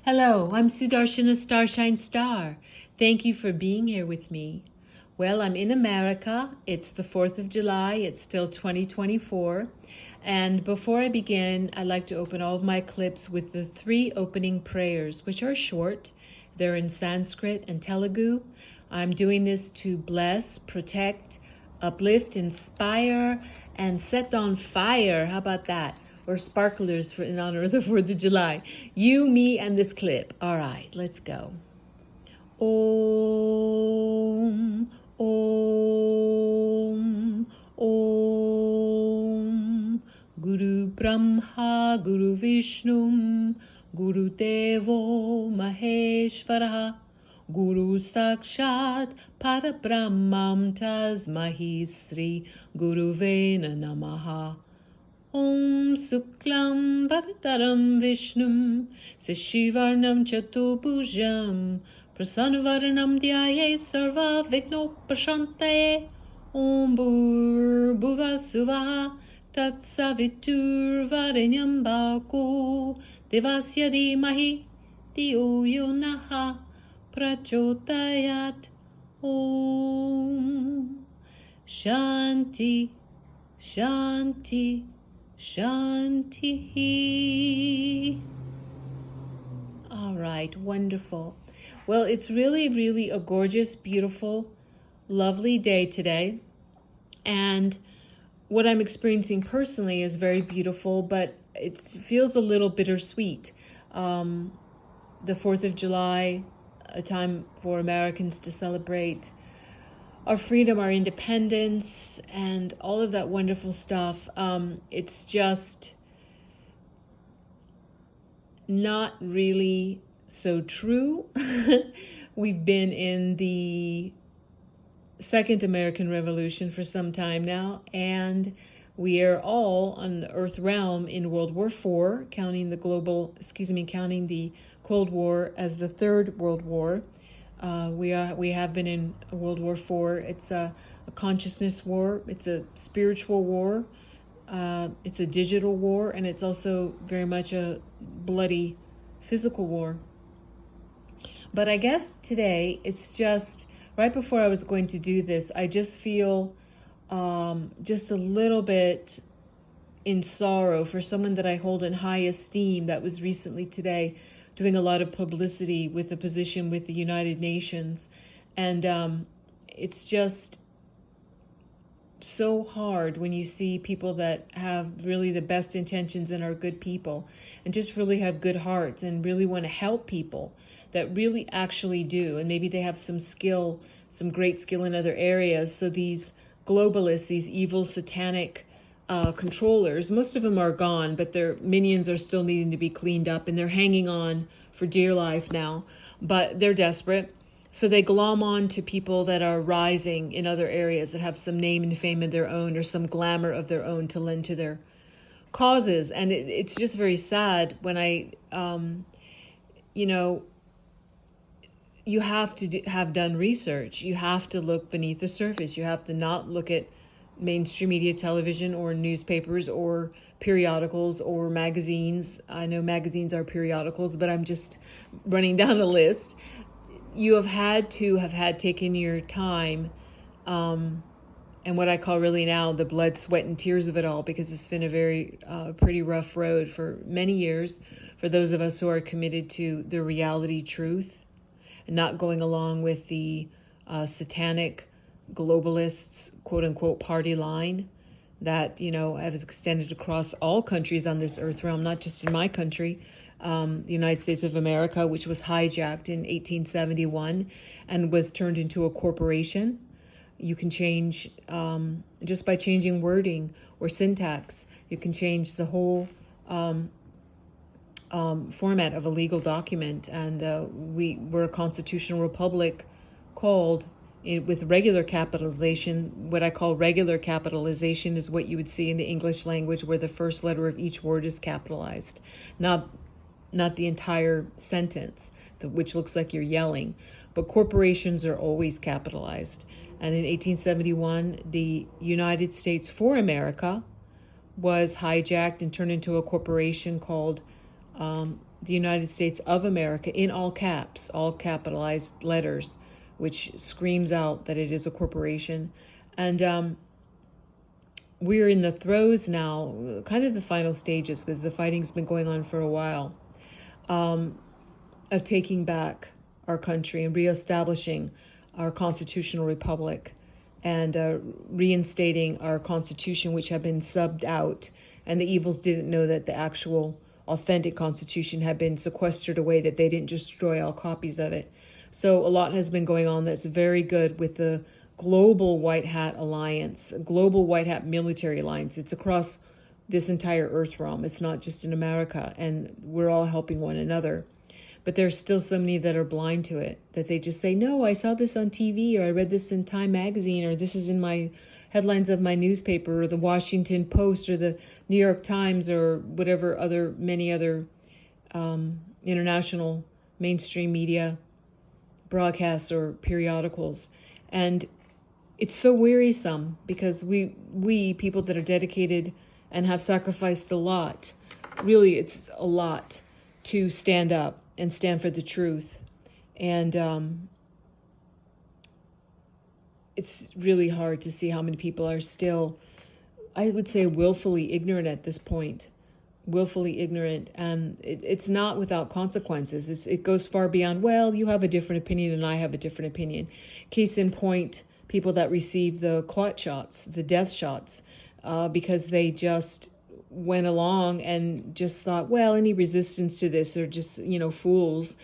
Hello, I'm Sudarshana Starshine Star. Thank you for being here with me. Well, I'm in America. It's the 4th of July. It's still 2024. And before I begin, I'd like to open all of my clips with the 3 opening prayers, which are short. They're in Sanskrit and Telugu. I'm doing this to bless, protect, uplift, inspire, and set on fire. How about that? Or sparklers in honor of the 4th of July. You, me, and this clip. All right, let's go. Om, Om, Om. Guru Brahma, Guru Vishnu, Guru Devo Maheshvara, Guru Sakshat Parabrahmam Tasmahi Sri Guru Vena Namaha. Om Suklam Bharataram Vishnum Sashivarnam Chatubhujam Prasannavarnam Dhyaye Sarva Vignopashantaye. Om Bhurбhuva Suvah Tatsavitur Varenyam Bhargo Devasya Dhimahi Dhiyo Yo Nah Prachodayat. Om Shanti Shanti Shanti. All right, wonderful. Well, it's really a gorgeous, beautiful, lovely day today. And what I'm experiencing personally is very beautiful, but it feels a little bittersweet. The 4th of July, a time for Americans to celebrate our freedom, our independence, and all of that wonderful stuff. It's just not really so true. We've been in the Second American Revolution for some time now, and we are all on the Earth realm in World War IV, counting the Cold War as the Third World War. We have been in World War IV. It's a consciousness war. It's a spiritual war. It's a digital war, and it's also very much a bloody physical war. But I guess today it's just right before I was going to do this, I just feel just a little bit in sorrow for someone that I hold in high esteem that was recently today doing a lot of publicity with a position with the United Nations. And it's just so hard when you see people that have really the best intentions and are good people and just really have good hearts and really want to help people that really actually do. And maybe they have some skill, some great skill in other areas. So these globalists, these evil satanic controllers, most of them are gone, but their minions are still needing to be cleaned up, and they're hanging on for dear life now, but they're desperate. So they glom on to people that are rising in other areas that have some name and fame of their own or some glamour of their own to lend to their causes. And it's just very sad when you have to have done research. You have to look beneath the surface. You have to not look at mainstream media, television, or newspapers, or periodicals, or magazines. I know magazines are periodicals, but I'm just running down a list. You have had taken your time, and what I call really now the blood, sweat, and tears of it all, because it's been a very pretty rough road for many years for those of us who are committed to the reality truth and not going along with the satanic globalists, quote unquote, party line that, has extended across all countries on this earth realm, not just in my country, the United States of America, which was hijacked in 1871 and was turned into a corporation. You can change, just by changing wording or syntax, you can change the whole format of a legal document. And we're a constitutional republic called, with regular capitalization. What I call regular capitalization is what you would see in the English language, where the first letter of each word is capitalized, not the entire sentence, which looks like you're yelling. But corporations are always capitalized. And in 1871, the United States for America was hijacked and turned into a corporation called the United States of America in all caps, all capitalized letters, which screams out that it is a corporation. And we're in the throes now, kind of the final stages, because the fighting's been going on for a while, of taking back our country and reestablishing our constitutional republic and reinstating our constitution, which had been subbed out. And the evils didn't know that the actual authentic constitution had been sequestered away, that they didn't destroy all copies of it. So a lot has been going on that's very good with the global White Hat Alliance, global White Hat military alliance. It's across this entire earth realm. It's not just in America, and we're all helping one another. But there's still so many that are blind to it, that they just say, no, I saw this on TV, or I read this in Time magazine, or this is in my headlines of my newspaper, or the Washington Post, or the New York Times, or whatever many other international mainstream media broadcasts or periodicals. And it's so wearisome, because we people that are dedicated and have sacrificed a lot, really it's a lot, to stand up and stand for the truth. And it's really hard to see how many people are still, I would say, willfully ignorant at this point. Willfully ignorant. And it's not without consequences. It goes far beyond, well, you have a different opinion and I have a different opinion. Case in point, people that received the clot shots, the death shots, because they just went along and just thought, well, any resistance to this are just, fools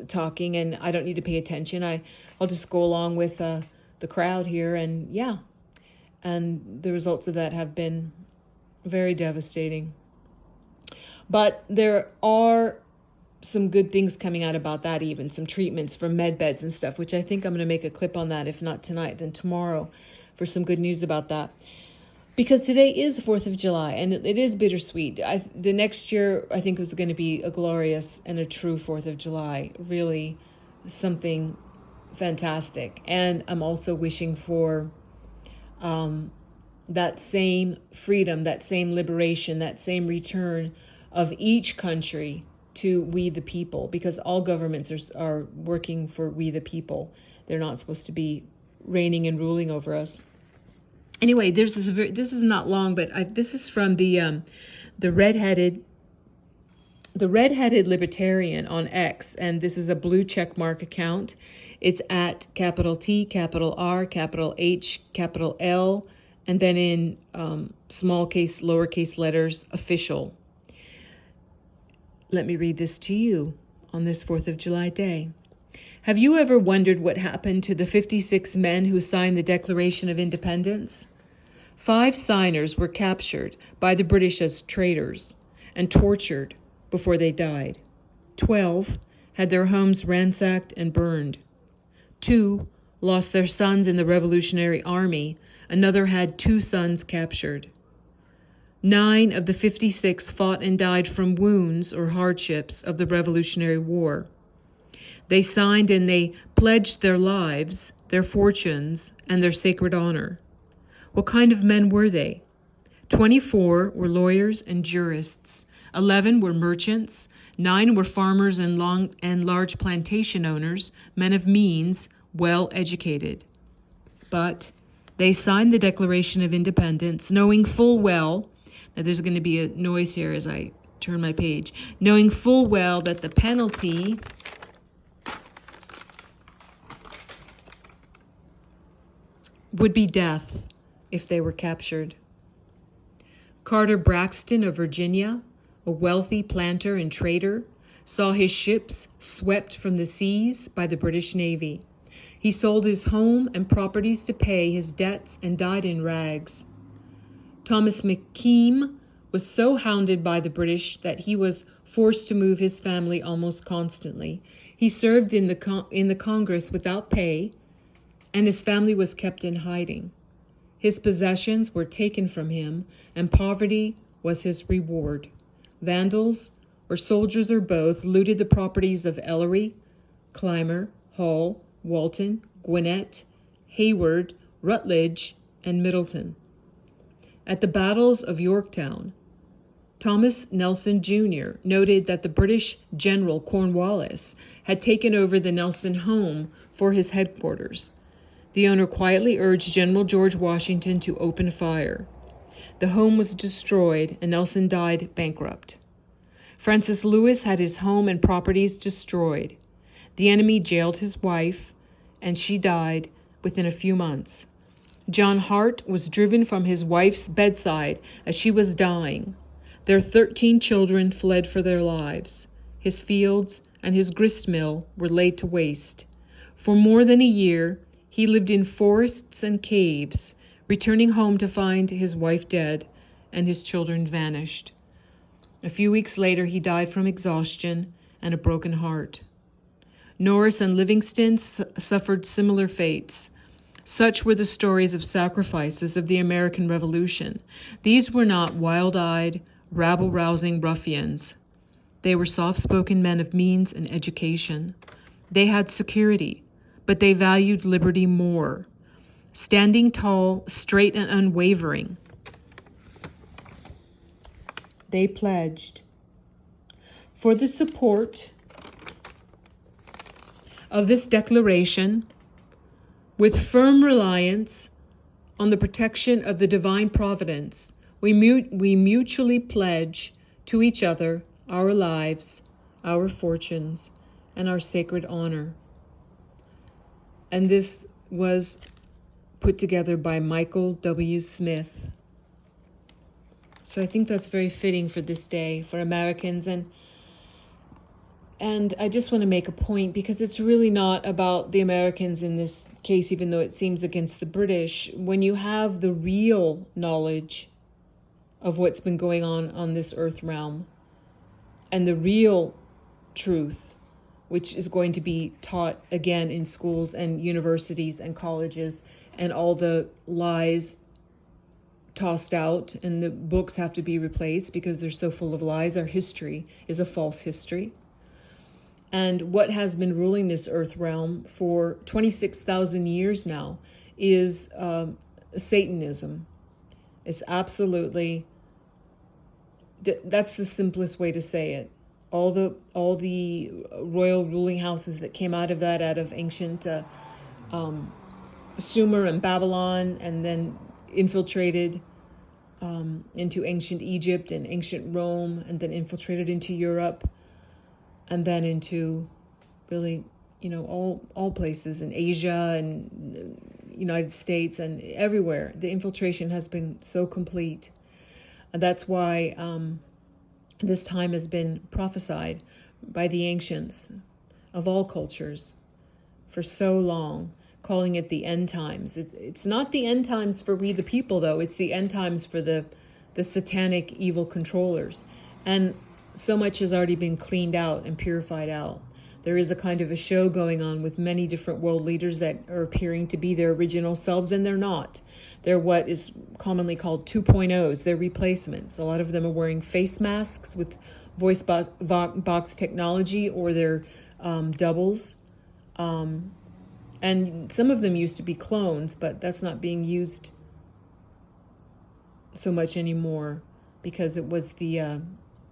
talking, and I don't need to pay attention. I'll just go along with the crowd here, and yeah. And the results of that have been very devastating. But there are some good things coming out about that, even some treatments for med beds and stuff, which I think I'm going to make a clip on that, if not tonight, then tomorrow, for some good news about that. Because today is the 4th of July, and it is bittersweet. The next year, I think, was going to be a glorious and a true 4th of July. Really something fantastic. And I'm also wishing for that same freedom, that same liberation, that same return of each country to we the people, because all governments are working for we the people. They're not supposed to be reigning and ruling over us. Anyway, this is not long, but this is from the redheaded libertarian on X, and this is a blue check mark account. It's at capital T, capital R, capital H, capital L, and then in small case, lowercase letters, official. Let me read this to you on this 4th of July day. Have you ever wondered what happened to the 56 men who signed the Declaration of Independence? 5 signers were captured by the British as traitors and tortured before they died. 12 had their homes ransacked and burned. 2 lost their sons in the Revolutionary Army. Another had 2 sons captured. 9 of the 56 fought and died from wounds or hardships of the Revolutionary War. They signed and they pledged their lives, their fortunes, and their sacred honor. What kind of men were they? 24 were lawyers and jurists. 11 were merchants. 9 were farmers and large plantation owners, men of means, well educated. But they signed the Declaration of Independence, knowing full well, now there's going to be a noise here as I turn my page, knowing full well that the penalty would be death if they were captured. Carter Braxton of Virginia, a wealthy planter and trader, saw his ships swept from the seas by the British Navy. He sold his home and properties to pay his debts and died in rags. Thomas McKean was so hounded by the British that he was forced to move his family almost constantly. He served in the Congress without pay, and his family was kept in hiding. His possessions were taken from him, and poverty was his reward. Vandals, or soldiers or both, looted the properties of Ellery, Clymer, Hall, Walton, Gwinnett, Hayward, Rutledge, and Middleton. At the battles of Yorktown, Thomas Nelson Jr. noted that the British General Cornwallis had taken over the Nelson home for his headquarters. The owner quietly urged General George Washington to open fire. The home was destroyed, and Nelson died bankrupt. Francis Lewis had his home and properties destroyed. The enemy jailed his wife, and she died within a few months. John Hart was driven from his wife's bedside as she was dying. Their 13 children fled for their lives. His fields and his grist mill were laid to waste. For more than a year, he lived in forests and caves, returning home to find his wife dead and his children vanished. A few weeks later, he died from exhaustion and a broken heart. Norris and Livingston suffered similar fates. Such were the stories of sacrifices of the American Revolution. These were not wild-eyed, rabble-rousing ruffians. They were soft-spoken men of means and education. They had security, but they valued liberty more. Standing tall, straight, and unwavering, they pledged for the support of this declaration with firm reliance on the protection of the divine providence. We mutually pledge to each other our lives, our fortunes, and our sacred honor. And this was put together by Michael W. Smith. So I think that's very fitting for this day, for Americans. And I just want to make a point, because it's really not about the Americans in this case, even though it seems against the British. When you have the real knowledge of what's been going on this earth realm, and the real truth, which is going to be taught again in schools and universities and colleges, and all the lies tossed out, and the books have to be replaced because they're so full of lies. Our history is a false history. And what has been ruling this earth realm for 26,000 years now is Satanism. It's absolutely, that's the simplest way to say it. All the royal ruling houses that came out of that, out of ancient Sumer and Babylon, and then infiltrated into ancient Egypt and ancient Rome, and then infiltrated into Europe, and then into really, all places in Asia and United States and everywhere. The infiltration has been so complete. And that's why this time has been prophesied by the ancients of all cultures for so long, calling it the end times. It's not the end times for we the people, though. It's the end times for the satanic evil controllers. And so much has already been cleaned out and purified out. There is a kind of a show going on with many different world leaders that are appearing to be their original selves, and they're not. They're what is commonly called 2.0s. They're replacements. A lot of them are wearing face masks with voice box technology, or they're doubles. And some of them used to be clones, but that's not being used so much anymore, because it was the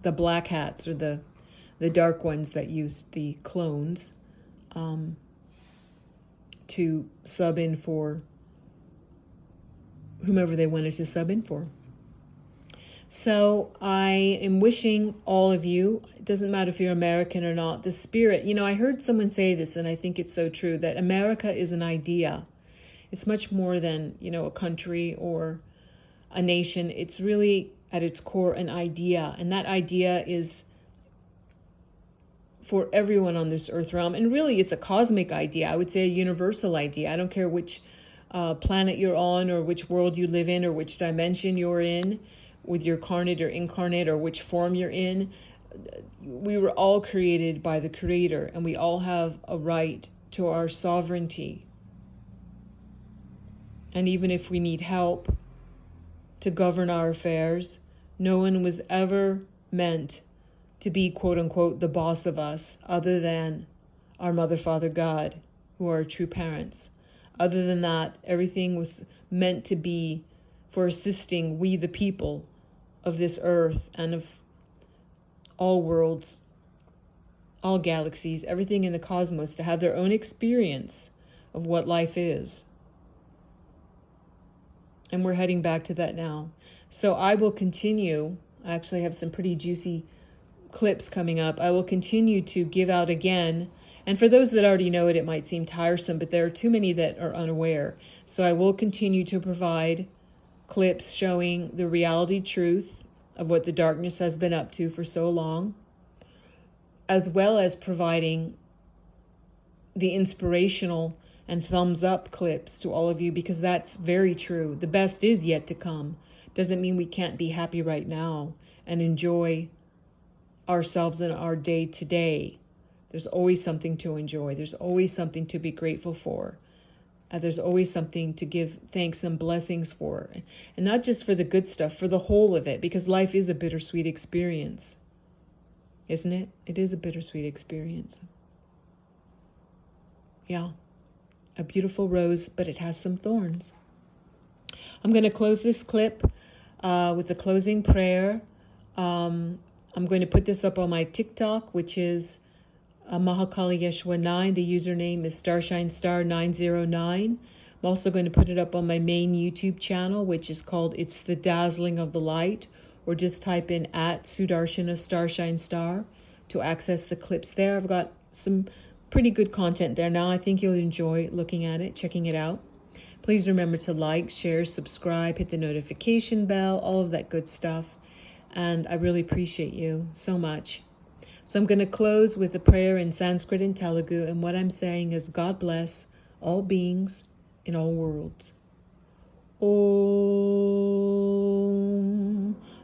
black hats, or the dark ones, that used the clones to sub in for whomever they wanted to sub in for. So I am wishing all of you, it doesn't matter if you're American or not, the spirit. I heard someone say this, and I think it's so true, that America is an idea. It's much more than, a country or a nation. It's really, at its core, an idea. And that idea is for everyone on this earth realm. And really, it's a cosmic idea. I would say a universal idea. I don't care which planet you're on, or which world you live in, or which dimension you're in, with your carnate or incarnate, or which form you're in. We were all created by the Creator, and we all have a right to our sovereignty. And even if we need help to govern our affairs, no one was ever meant to be, quote unquote, the boss of us, other than our Mother, Father, God, who are our true parents. Other than that, everything was meant to be for assisting we the people of this earth and of all worlds, all galaxies, everything in the cosmos, to have their own experience of what life is. And we're heading back to that now. So I will continue. I actually have some pretty juicy clips coming up. I will continue to give out again. And for those that already know it, it might seem tiresome, but there are too many that are unaware. So I will continue to provide clips showing the reality truth of what the darkness has been up to for so long, as well as providing the inspirational and thumbs up clips to all of you, because that's very true. The best is yet to come. Doesn't mean we can't be happy right now and enjoy ourselves in our day to day. There's always something to enjoy. There's always something to be grateful for. There's always something to give thanks and blessings for. And not just for the good stuff, for the whole of it, because life is a bittersweet experience. Isn't it? It is a bittersweet experience. Yeah. A beautiful rose, but it has some thorns. I'm going to close this clip with the closing prayer. I'm going to put this up on my TikTok, which is Mahakali Yeshua 9. The username is StarshineStar909. I'm also going to put it up on my main YouTube channel, which is called It's the Dazzling of the Light, or just type in @Sudarshana Starshine Star to access the clips there. I've got some pretty good content there now. I think you'll enjoy looking at it, checking it out. Please remember to like, share, subscribe, hit the notification bell, all of that good stuff. And I really appreciate you so much. So I'm going to close with a prayer in Sanskrit and Telugu. And what I'm saying is, God bless all beings in all worlds. Om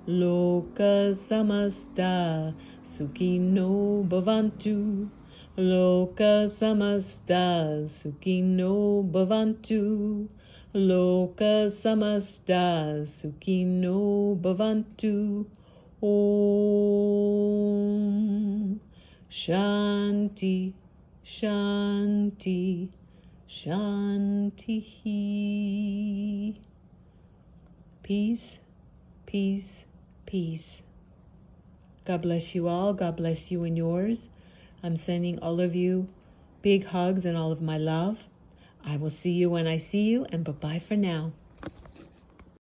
Loka Samasta Sukhino Bhavantu. Loka Samasta Sukhino Bhavantu. Loka Samasta Sukhino Bhavantu. Om Shanti, Shanti, Shanti. Peace, peace, peace. God bless you all. God bless you and yours. I'm sending all of you big hugs and all of my love. I will see you when I see you, and bye-bye for now.